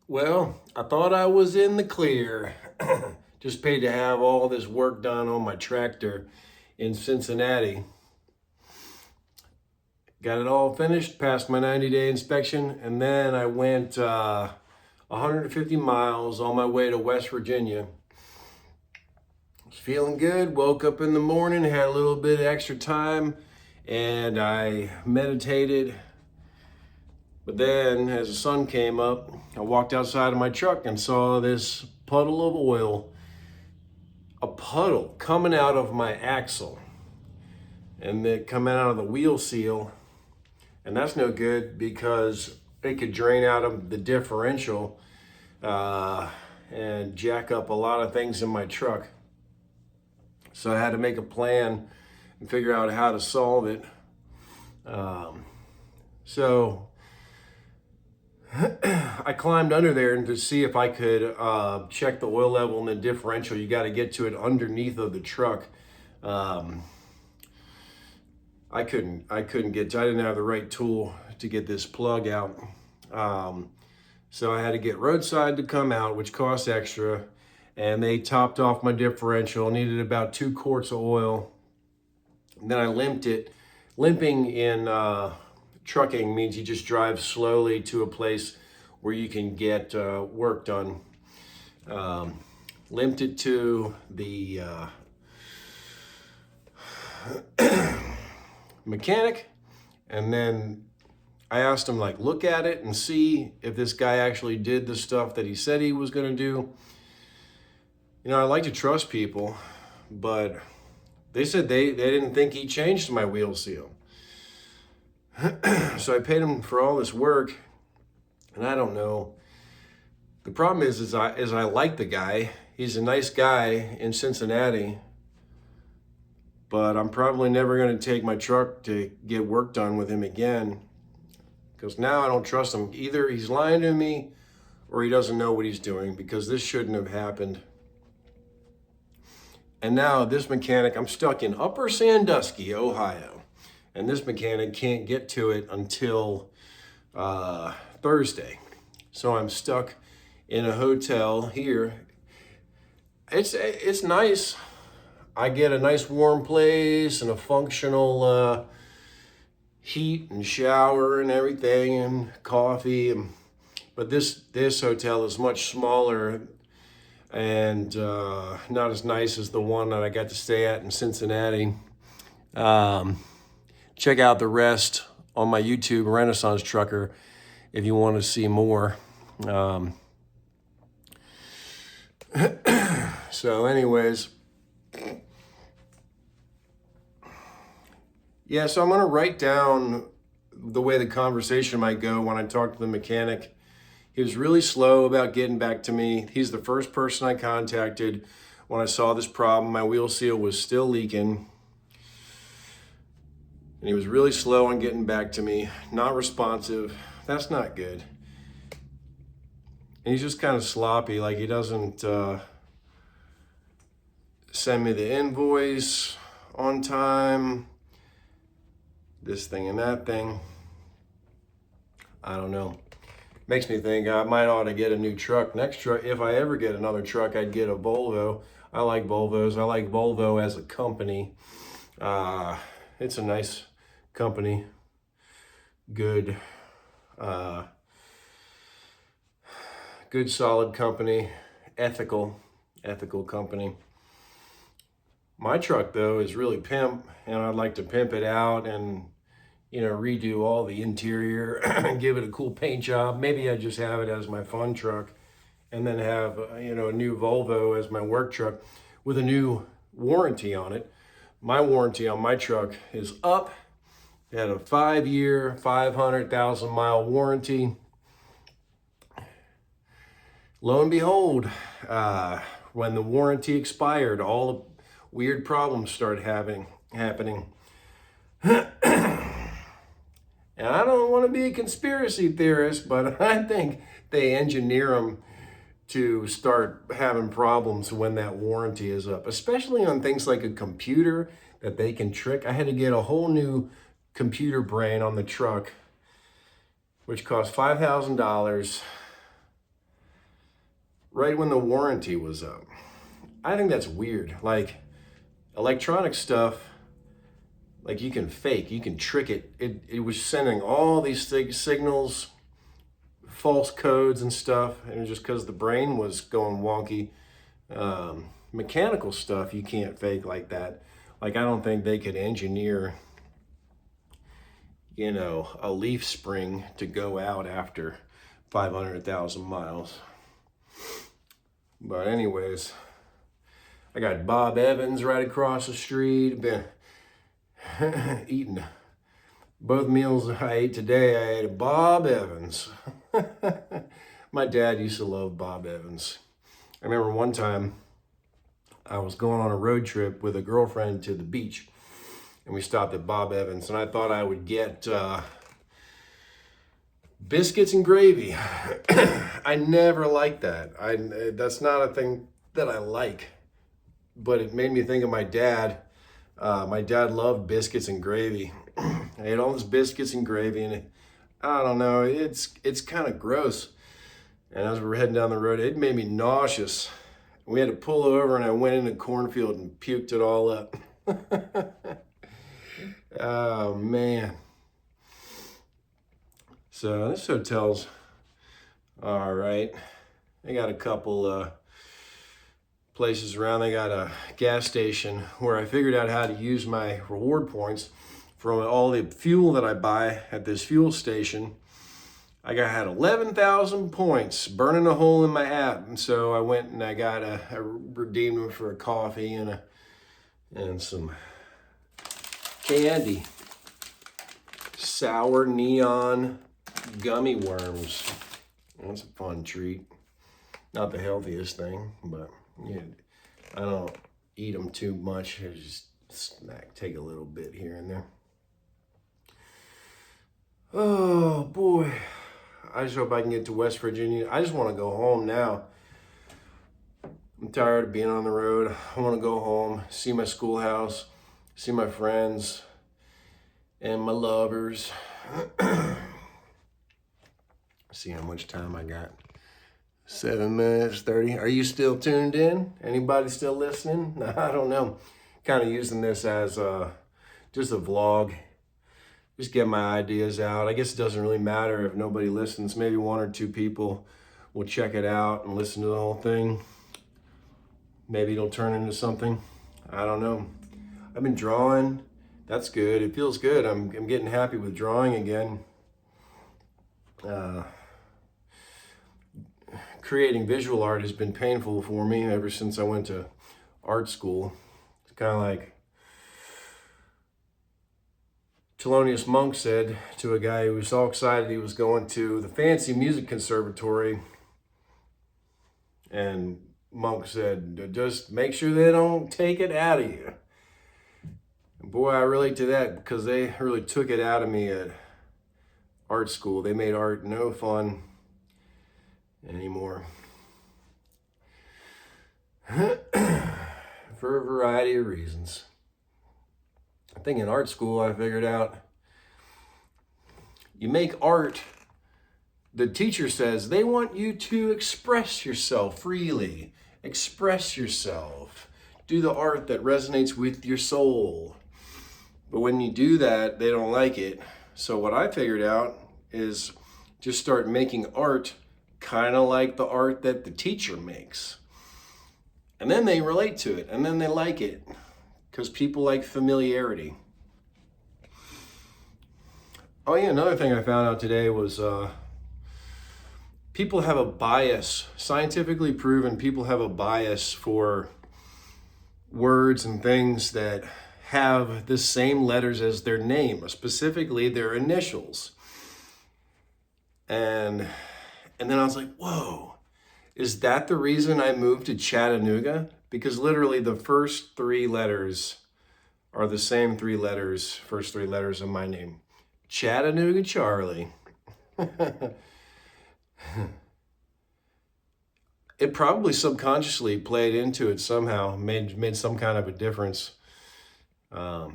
Well, I thought I was in the clear. Just paid to have all this work done on my tractor in Cincinnati. Got it all finished, passed my 90-day inspection, and then I went 150 miles on my way to West Virginia. Was feeling good, woke up in the morning, had a little bit of extra time, and I meditated. But then, as the sun came up, I walked outside of my truck and saw this puddle of oil, a puddle coming out of my axle, and then coming out of the wheel seal. And that's no good because it could drain out of the differential and jack up a lot of things in my truck. So I had to make a plan and figure out how to solve it. So I climbed under there and to see if I could check the oil level in the differential. You got to get to it underneath of the truck. I couldn't get to, I didn't have the right tool to get this plug out. So I had to get roadside to come out, which costs extra. And they topped off my differential, needed about 2 quarts of oil. And then I limped it. Limping in trucking means you just drive slowly to a place where you can get work done. Limped it to the mechanic, and then I asked him, like, look at it and see if this guy actually did the stuff that he said he was going to do. You know, I like to trust people, but they said they didn't think he changed my wheel seal. So I paid him for all this work, and I don't know. The problem is I like the guy. He's a nice guy in Cincinnati, but I'm probably never going to take my truck to get work done with him again, because now I don't trust him. Either he's lying to me or he doesn't know what he's doing, because this shouldn't have happened. And now this mechanic, I'm stuck in Upper Sandusky, Ohio, and this mechanic can't get to it until Thursday. So I'm stuck in a hotel here. It's nice. I get a nice warm place and a functional heat and shower and everything and coffee. But this hotel is much smaller and not as nice as the one that I got to stay at in Cincinnati. Check out the rest on my YouTube, Renaissance Trucker, if you want to see more. So anyways, yeah, so I'm going to write down the way the conversation might go when I talk to the mechanic. He was really slow about getting back to me. He's the first person I contacted when I saw this problem. My wheel seal was still leaking. And he was really slow on getting back to me, not responsive. That's not good. And he's just kind of sloppy, like he doesn't send me the invoice on time. This thing and that thing. I don't know. Makes me think I might ought to get a new truck. Next truck, if I ever get another truck, I'd get a Volvo. I like Volvos. I like Volvo as a company. It's a nice company. Good solid company. Ethical company. My truck, though, is really pimp, and I'd like to pimp it out and, you know, redo all the interior and give it a cool paint job. Maybe I just have it as my fun truck and then have, you know, a new Volvo as my work truck with a new warranty on it. My warranty on my truck is up. It had a 5-year, 500,000 mile warranty. Lo and behold, when the warranty expired, all the weird problems started happening. And I don't want to be a conspiracy theorist, but I think they engineer them to start having problems when that warranty is up, especially on things like a computer that they can trick. I had to get a whole new computer brain on the truck, which cost $5,000. right when the warranty was up. I think that's weird. Like, electronic stuff, like, you can fake, you can trick it. It was sending all these signals, false codes and stuff, and just because the brain was going wonky. Mechanical stuff you can't fake like that. Like, I don't think they could engineer, you know, a leaf spring to go out after 500,000 miles. But anyways, I got Bob Evans right across the street. Been eating both meals I ate today. I ate a Bob Evans. My dad used to love Bob Evans. I remember one time I was going on a road trip with a girlfriend to the beach, and we stopped at Bob Evans, and I thought I would get biscuits and gravy. I never liked that. That's not a thing that I like, but it made me think of my dad. My dad loved biscuits and gravy. I ate all this biscuits and gravy, and I don't know, it's kind of gross. And as we were heading down the road, it made me nauseous. We had to pull over, and I went in a cornfield and puked it all up. Oh, man. So this hotel's all right. They got a couple places around. They got a gas station where I figured out how to use my reward points from all the fuel that I buy at this fuel station. I had 11,000 points burning a hole in my app, and so I went and I redeemed them for a coffee and some candy, sour neon gummy worms. That's a fun treat. Not the healthiest thing, but yeah, I don't eat them too much. I just take a little bit here and there. Oh boy. I just hope I can get to West Virginia. I just want to go home now. I'm tired of being on the road. I want to go home, see my schoolhouse, see my friends, and my lovers. See how much time I got. 7 minutes, 30. Are you still tuned in? Anybody still listening? I don't know. Kind of using this as just a vlog. Just get my ideas out. I guess it doesn't really matter if nobody listens. Maybe 1 or 2 people will check it out and listen to the whole thing. Maybe it'll turn into something. I don't know. I've been drawing. That's good. It feels good. I'm getting happy with drawing again. Creating visual art has been painful for me ever since I went to art school. It's kind of like Thelonious Monk said to a guy who was all excited he was going to the fancy music conservatory. And Monk said, just make sure they don't take it out of you. And boy, I relate to that because they really took it out of me at art school. They made art no fun anymore. For a variety of reasons. I think in art school I figured out you make art, the teacher says they want you to express yourself freely. Express yourself. Do the art that resonates with your soul. But when you do that, they don't like it. So what I figured out is just start making art kind of like the art that the teacher makes. And then they relate to it, and then they like it. Because people like familiarity. Oh yeah, another thing I found out today was people have a bias, scientifically proven people have a bias for words and things that have the same letters as their name, specifically their initials. And then I was like, whoa, is that the reason I moved to Chattanooga? Because literally the first 3 letters are the same 3 letters, first 3 letters of my name. Chattanooga Charlie. It probably subconsciously played into it somehow, made some kind of a difference. But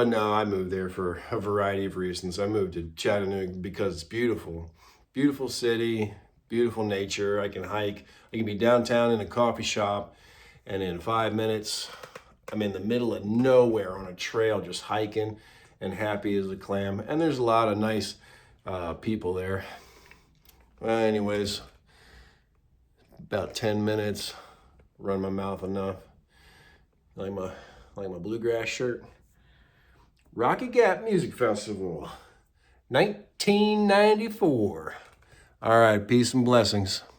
no, I moved there for a variety of reasons. I moved to Chattanooga because it's beautiful. Beautiful city, beautiful nature. I can hike. I can be downtown in a coffee shop, and in 5 minutes, I'm in the middle of nowhere on a trail just hiking and happy as a clam. And there's a lot of nice people there. Well, anyways, about 10 minutes, run my mouth enough. Like my bluegrass shirt. Rocky Gap Music Festival, 1994. All right, peace and blessings.